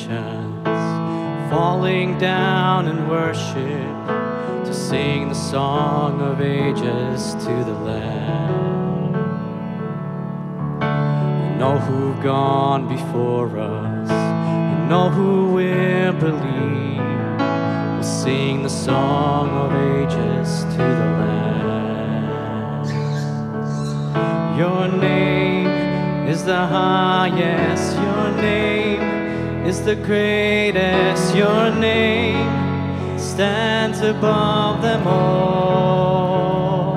nations, falling down in worship to sing the song of ages to the Lamb. We know who've gone before us, we know who will believe. We'll sing the song of ages to the Lamb. Your name is the highest, your name is the greatest, your name stands above them all.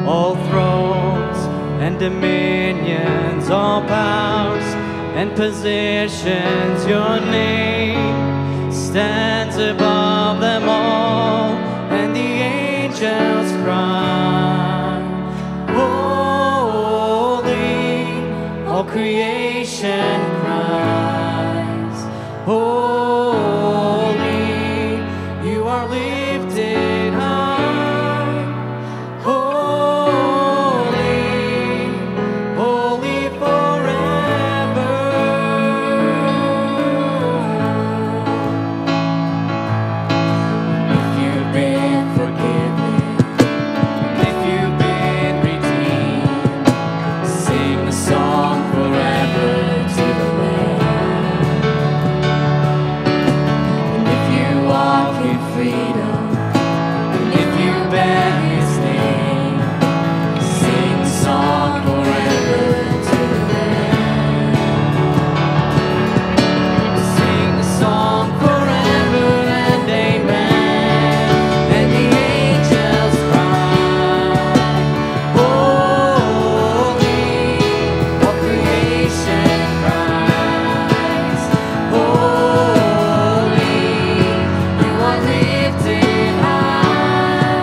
All thrones and dominions, all powers and positions, your name stands above them all. And the angels cry, holy, all creation cries, holy, you are lifted high, holy, holy forever. If you've been forgiven, if you've been redeemed, sing the song forever to the Lamb. And if you walk in freedom, and if you bear His name, sing the song forever to the Lamb. Sing the song forever and amen. And the angels cry, holy, all creation cries, holy, you are lifted high,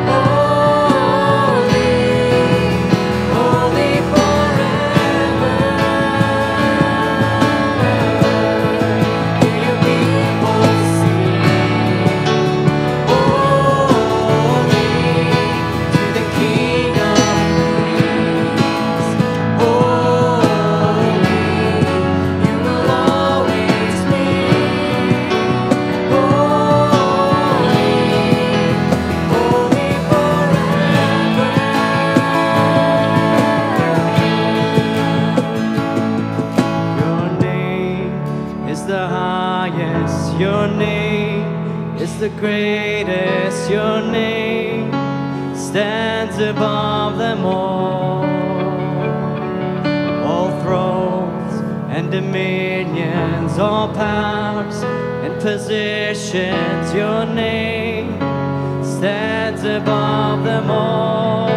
holy, holy forever. Hear your people sing, holy, to the King of Kings, holy, you will always be, holy, holy forever. Your name is the highest, your name is the greatest, your name stands above them all. All thrones and dominions, all powers and positions, your name stands above them all.